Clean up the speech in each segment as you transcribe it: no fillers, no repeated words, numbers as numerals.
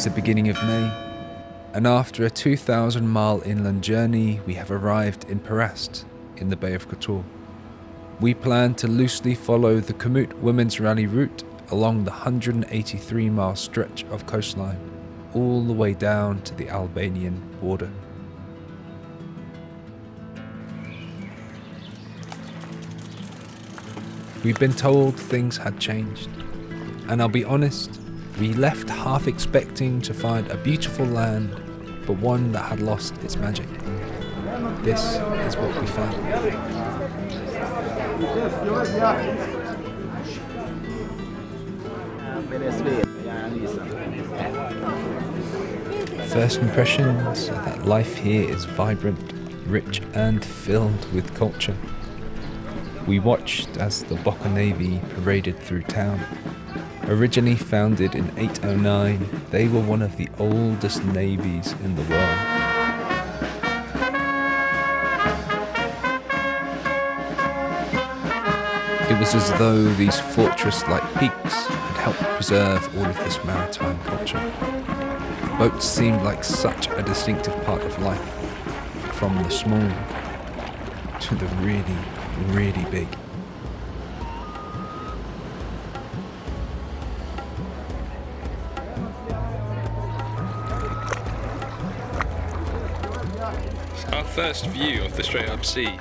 is the beginning of May, and after a 2,000-mile inland journey, we have arrived in Perast, in the Bay of Kotor. We plan to loosely follow the Komoot Women's Rally route along the 183-mile stretch of coastline, all the way down to the Albanian border. We've been told things had changed, and I'll be honest, we left half expecting to find a beautiful land, but one that had lost its magic. This is what we found. First impressions are that life here is vibrant, rich and filled with culture. We watched as the Boka Navy paraded through town. Originally founded in 809, they were one of the oldest navies in the world. It was as though these fortress-like peaks had helped preserve all of this maritime culture. Boats seemed like such a distinctive part of life, from the small to the really, really big. Our first view of the straight up sea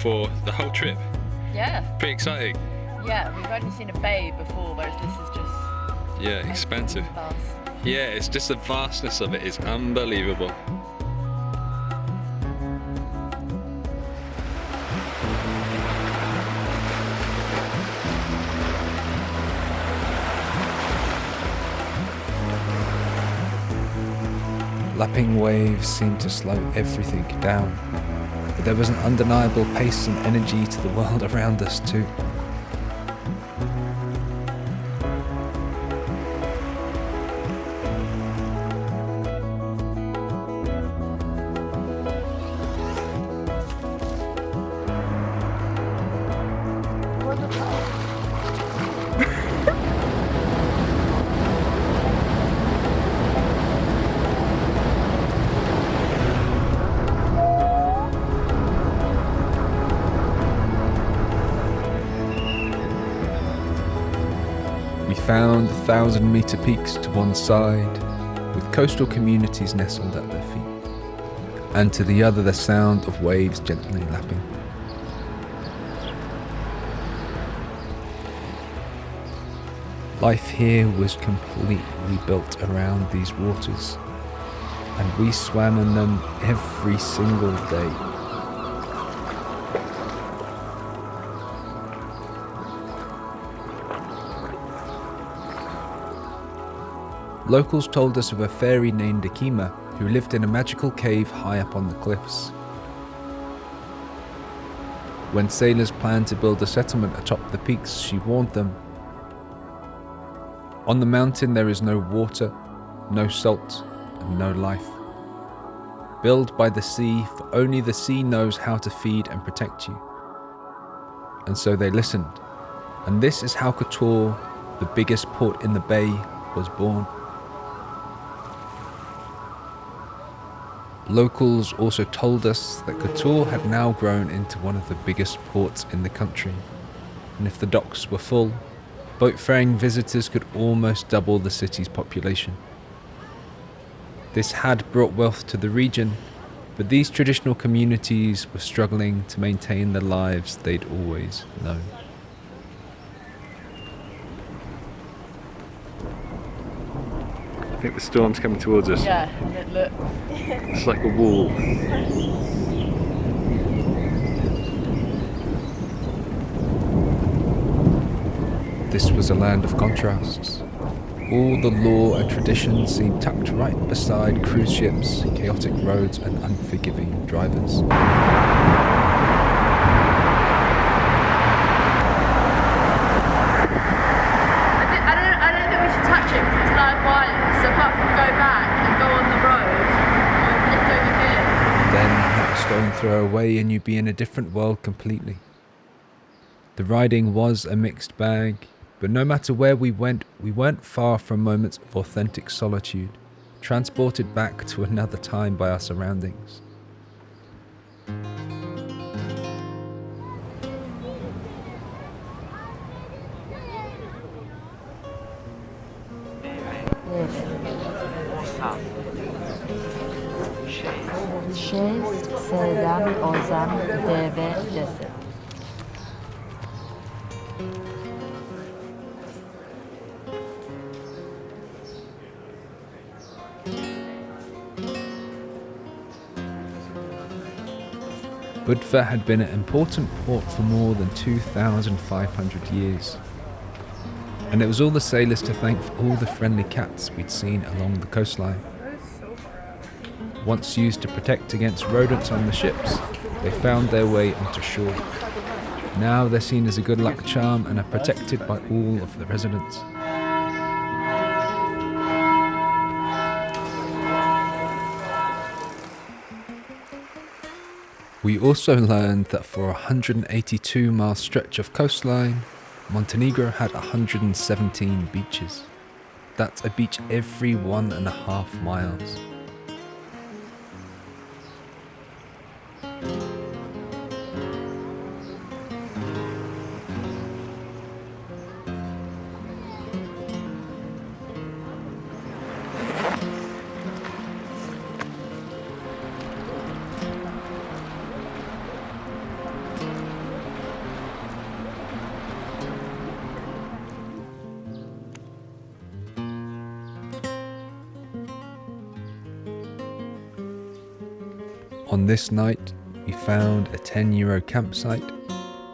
for the whole trip. Yeah. Pretty exciting. Yeah, we've only seen a bay before, whereas this is just... Yeah, expansive. Vast. Yeah, it's just the vastness of it is unbelievable. Lapping waves seemed to slow everything down, but there was an undeniable pace and energy to the world around us too. We found 1,000-meter peaks to one side, with coastal communities nestled at their feet, and to the other the sound of waves gently lapping. Life here was completely built around these waters, and we swam in them every single day. Locals told us of a fairy named Akima who lived in a magical cave high up on the cliffs. When sailors planned to build a settlement atop the peaks, she warned them. On the mountain there is no water, no salt, and no life. Build by the sea, for only the sea knows how to feed and protect you. And so they listened, and this is how Kotor, the biggest port in the bay, was born. Locals also told us that Kotor had now grown into one of the biggest ports in the country, and if the docks were full, boat-faring visitors could almost double the city's population. This had brought wealth to the region, but these traditional communities were struggling to maintain the lives they'd always known. I think the storm's coming towards us. Yeah, look. It's like a wall. This was a land of contrasts. All the law and tradition seemed tucked right beside cruise ships, chaotic roads and unforgiving drivers. I don't think we should touch it because it's live wires, so apart from go back and go on the road, or lift over here. Then have a stone throw away and you'd be in a different world completely. The riding was a mixed bag, but no matter where we went, we weren't far from moments of authentic solitude. transported back to another time by our surroundings. شست سردم آزم دeve دسه. Budva had been an important port for more than 2,500 years. And it was all the sailors to thank for all the friendly cats we'd seen along the coastline. Once used to protect against rodents on the ships, they found their way onto shore. Now they're seen as a good luck charm and are protected by all of the residents. We also learned that for a 182-mile stretch of coastline, Montenegro had 117 beaches. That's a beach every 1.5 miles. On this night, we found a €10 campsite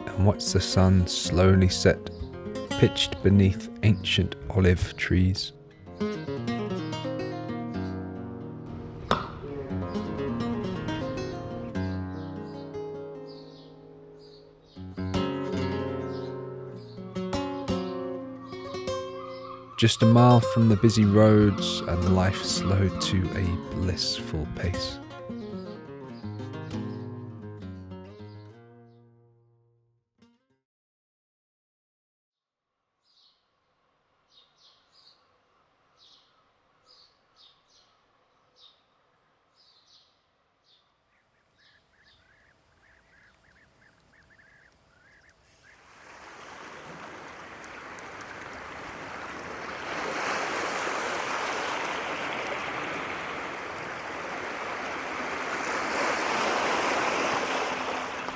and watched the sun slowly set, pitched beneath ancient olive trees. Just a mile from the busy roads, and life slowed to a blissful pace.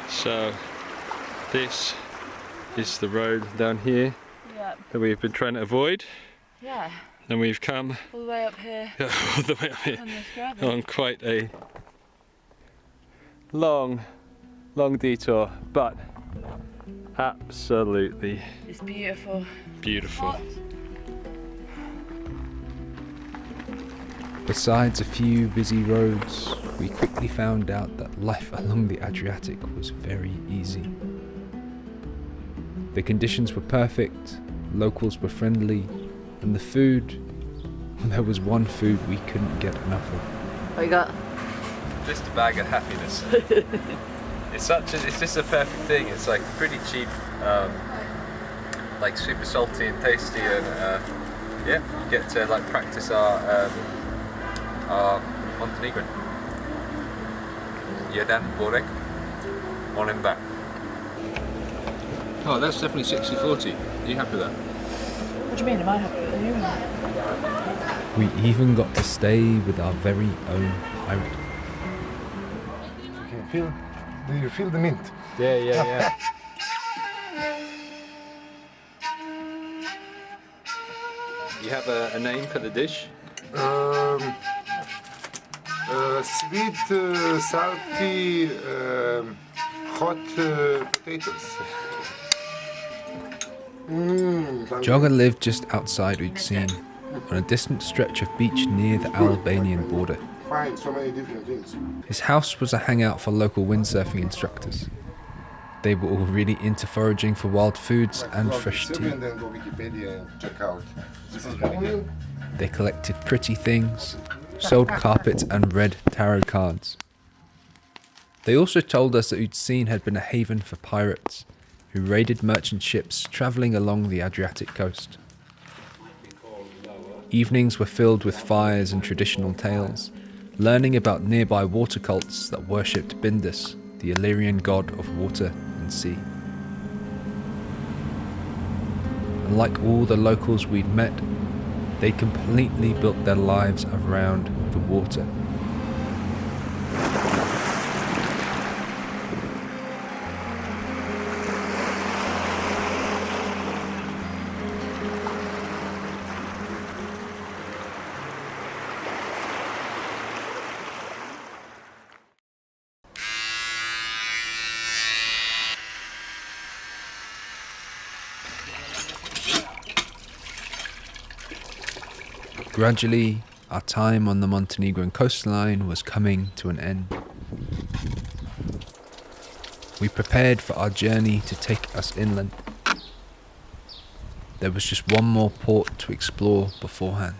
So this is the road down here that we've been trying to avoid. Yeah. And we've come All the way up here. all the way up here On this gravel. on quite a long detour, but absolutely It's beautiful. beautiful. Besides a few busy roads, we quickly found out that life along the Adriatic was very easy. The conditions were perfect, locals were friendly, and the food, there was one food we couldn't get enough of. What you got? Just a bag of happiness. It's just a perfect thing. It's like pretty cheap, like super salty and tasty, and yeah, you get to like practice our Montenegrin. Jedan, borek, on back. Oh, that's definitely 60-40. Are you happy with that? What do you mean? Am I happy with you? We even got to stay with our very own pirate. Do you feel the mint? Yeah. You have a name for the dish? Sweet, salty, hot potatoes. Jogger lived just outside Utseen, on a distant stretch of beach near the Albanian border. Find so many different things. His house was a hangout for local windsurfing instructors. They were all really into foraging for wild foods and fresh tea. And then go Wikipedia and check out. This is very good. They collected pretty things, sold carpets and read tarot cards. They also told us that Utseen had been a haven for pirates, who raided merchant ships travelling along the Adriatic coast. Evenings were filled with fires and traditional tales, learning about nearby water cults that worshipped Bindus, the Illyrian god of water and sea. And like all the locals we'd met, they completely built their lives around the water. Gradually, our time on the Montenegrin coastline was coming to an end. We prepared for our journey to take us inland. There was just one more port to explore beforehand.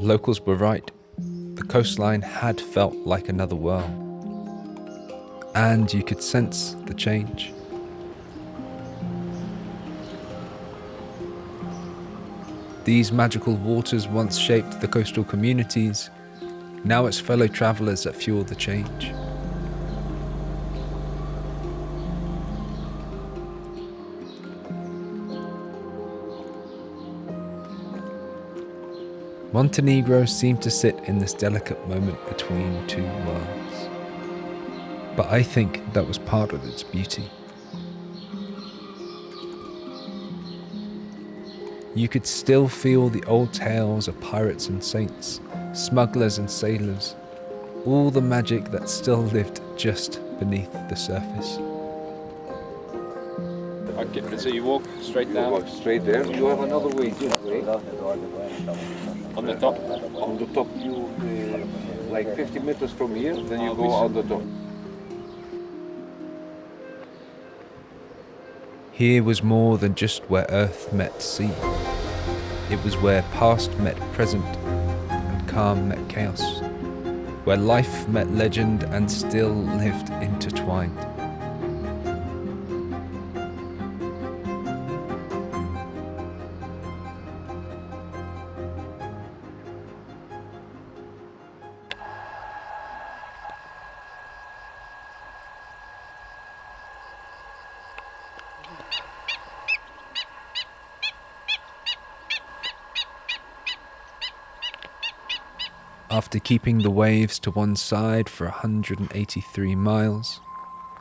Locals were right. The coastline had felt like another world. And you could sense the change. These magical waters once shaped the coastal communities. Now it's fellow travellers that fuel the change. Montenegro seemed to sit in this delicate moment between two worlds. But I think that was part of its beauty. You could still feel the old tales of pirates and saints, smugglers and sailors, all the magic that still lived just beneath the surface. Okay, so you walk straight down? You walk straight there. You have another way this way. On the top? On the top, you like 50 meters from here, then you go on the top. Here was more than just where earth met sea. It was where past met present and calm met chaos, where life met legend and still lived intertwined. After keeping the waves to one side for 183 miles,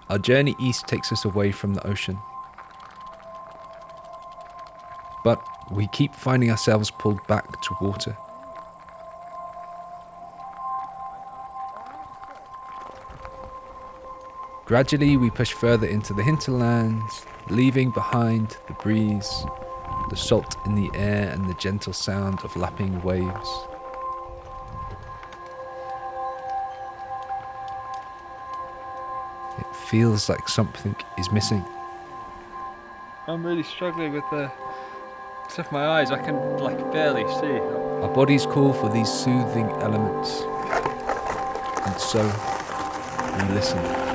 our journey east takes us away from the ocean. But we keep finding ourselves pulled back to water. Gradually we push further into the hinterlands, leaving behind the breeze, the salt in the air and the gentle sound of lapping waves. It feels like something is missing. I'm really struggling with the stuff in my eyes. I can barely see. Our bodies call for these soothing elements, and so we listen.